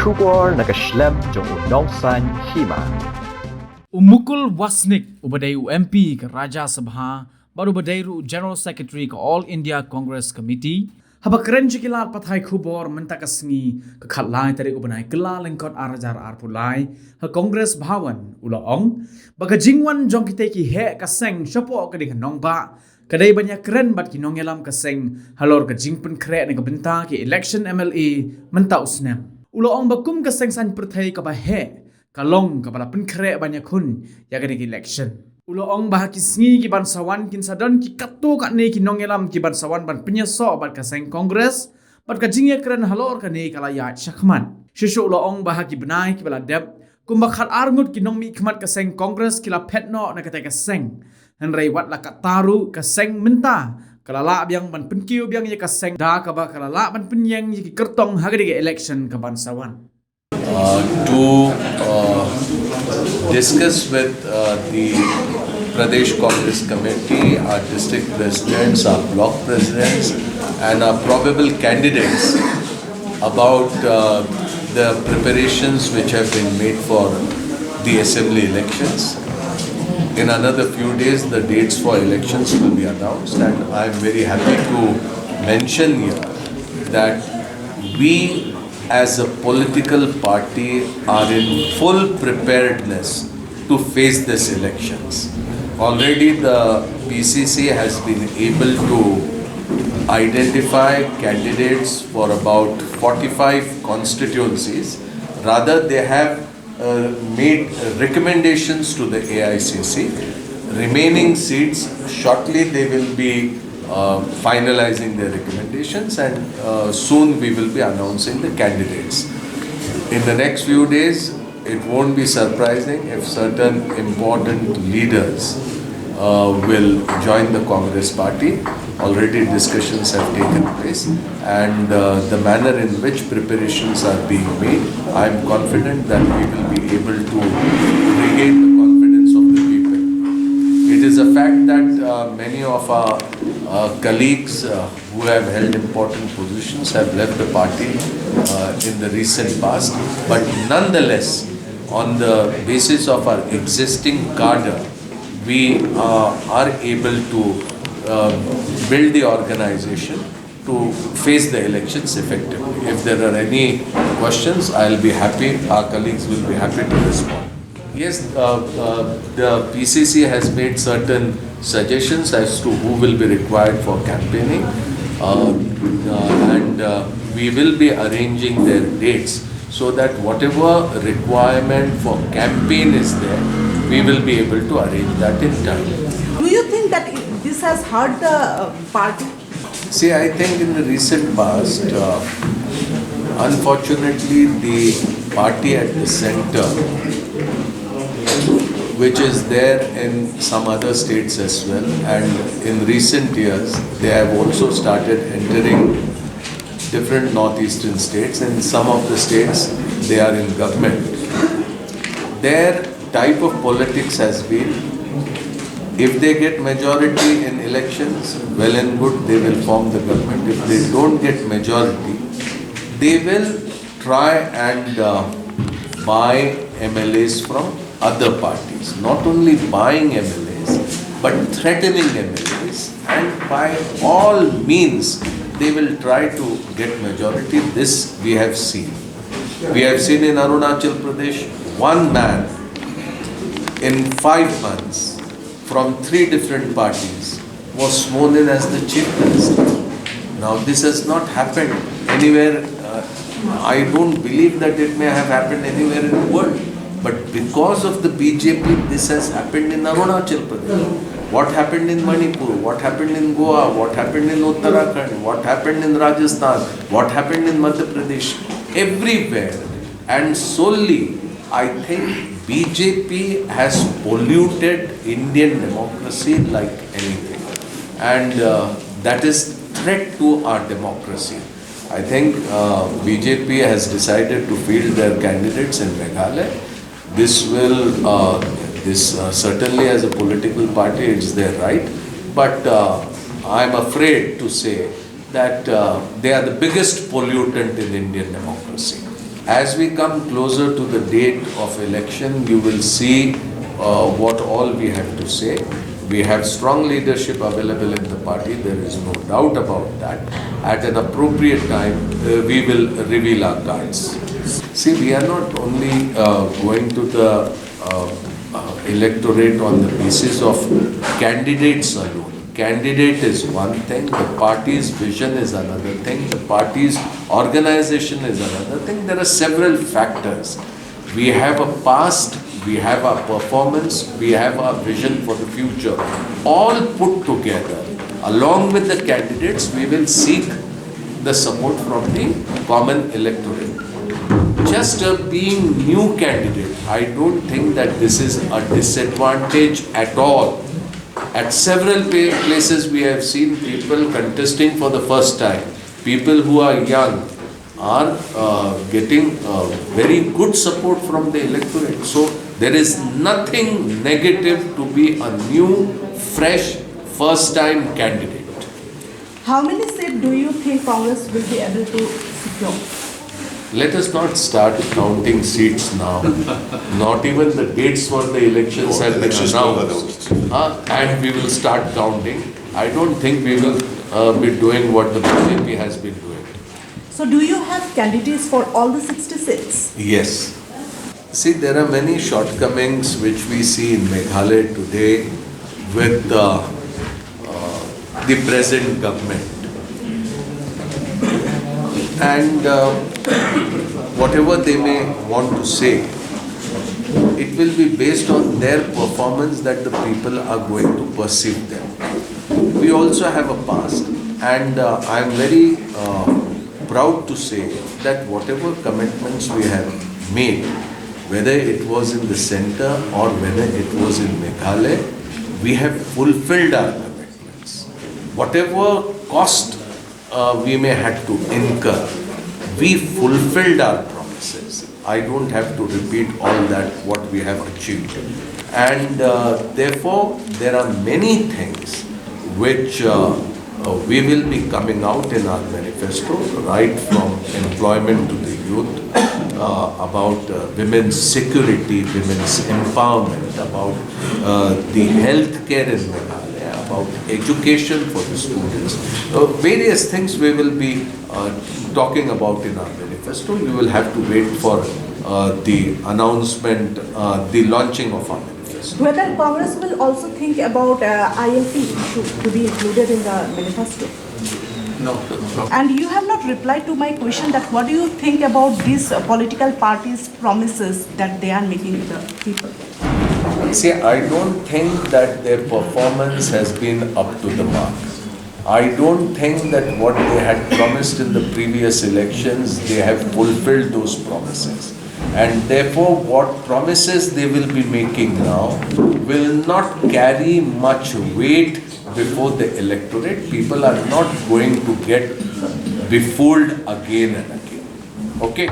Kubor nakaslem jong unongsan Hima. Umukul Wasnik ubadai UMP ke Raja Sabha baru badairu General Secretary ke All India Congress Committee Ïakren jikilal pathai khubor mentakasni ke khatlai tari ubanai kelal lengkot arajar arpulai ha Congress Bhawan ulaong baga jingwan jong kita ki he ka Seng Hapoh ke dengan nongba kadai banyak keren bat ki nongelam ke Seng Halor ke Jingpynkhreh ne ke benta ki Ilekshon MLA mentau snem ulaong bakum ke Seng san perthai ke bahe kalong kepala Jingpynkhreh banyak kun ya kena Ilekshon. Uloong bahaki sngi ki bansawan kin sadon ki kato kat ne ki nongelam ki bansawan ban penyeso bat ka Seng Kongres bat ka Ïakren Halor ka ne kala ya syakman. Shushu uloong bahaki benai ki bala dep kumbakhat arngut ki nongmi khmat ka Seng Kongres ki la petno na kata ka Seng. Henrei wat la kat taru ka Seng menta kala la biang ban penkiu biang ya ka Seng da ka ba kala la ban penyeng ki kertong hagadi ka election ka bansawan. To discuss with the Pradesh Congress Committee, our district presidents, our block presidents and our probable candidates about the preparations which have been made for the assembly elections. In another few days, the dates for elections will be announced, and I am very happy to mention here that we as a political party are in full preparedness to face these elections. Already the PCC has been able to identify candidates for about 45 constituencies. Rather, they have made recommendations to the AICC. Remaining seats, shortly they will be finalizing their recommendations, and soon we will be announcing the candidates. In the next few days, it won't be surprising if certain important leaders will join the Congress party. Already discussions have taken place, and the manner in which preparations are being made, I am confident that we will be able to regain the confidence of the people. It is a fact that many of our colleagues who have held important positions have left the party in the recent past, but nonetheless, on the basis of our existing cadre, we are able to build the organization to face the elections effectively. If there are any questions, I'll be happy, our colleagues will be happy to respond. Yes, the PCC has made certain suggestions as to who will be required for campaigning, and we will be arranging their dates so that whatever requirement for campaign is there, we will be able to arrange that in time. Do you think that this has hurt the party? See, I think in the recent past, unfortunately, the party at the center, which is there in some other states as well, and in recent years they have also started entering different northeastern states, and in some of the states they are in government. Their type of politics has been, if they get majority in elections, well and good, they will form the government. If they don't get majority, they will try and buy MLAs from other parties. Not only buying MLAs, but threatening MLAs, and by all means they will try to get majority. This we have seen. We have seen in Arunachal Pradesh, one man in 5 months from 3 different parties was sworn in as the chief minister. Now this has not happened anywhere. I don't believe that it may have happened anywhere in the world. But because of the BJP, this has happened in Arunachal Pradesh. What happened in Manipur? What happened in Goa? What happened in Uttarakhand? What happened in Rajasthan? What happened in Madhya Pradesh? Everywhere. And solely, I think BJP has polluted Indian democracy like anything. And that is threat to our democracy. I think BJP has decided to field their candidates in Meghalaya. This will, certainly as a political party, it's their right. But I'm afraid to say that they are the biggest pollutant in Indian democracy. As we come closer to the date of election, you will see what all we have to say. We have strong leadership available in the party, there is no doubt about that. At an appropriate time, we will reveal our cards. See, we are not only going to the electorate on the basis of candidates alone. Candidate is one thing, the party's vision is another thing, the party's organization is another thing. There are several factors. We have a past, we have our performance, we have our vision for the future. All put together, along with the candidates, we will seek the support from the common electorate. Just being new candidate, I don't think that this is a disadvantage at all. At several places we have seen people contesting for the first time. People who are young are getting very good support from the electorate. So there is nothing negative to be a new, fresh, first-time candidate. How many seats do you think Congress will be able to secure? Let us not start counting seats now. Not even the dates for the elections have been announced. And we will start counting. I don't think we will be doing what the BJP has been doing. So do you have candidates for all the 60 seats? Yes. See, there are many shortcomings which we see in Meghalaya today with the present government. And whatever they may want to say, it will be based on their performance that the people are going to perceive them. We also have a past, and I am very proud to say that whatever commitments we have made, whether it was in the center or whether it was in Meghalaya, we have fulfilled our commitments. Whatever cost we may have to incur, we fulfilled our promises. I don't have to repeat all that what we have achieved. And therefore, there are many things which we will be coming out in our manifesto, right from employment to the youth, about women's security, women's empowerment, about the health care in Meghalaya, about education for the students. Various things we will be talking about in our manifesto. You will have to wait for the announcement, the launching of our manifesto. Whether Congress will also think about ILP issue to be included in the manifesto? No. And you have not replied to my question that what do you think about these political parties' promises that they are making to the people? See, I don't think that their performance has been up to the mark. I don't think that what they had promised in the previous elections, they have fulfilled those promises. And therefore, what promises they will be making now will not carry much weight before the electorate. People are not going to get befooled again and again. Okay?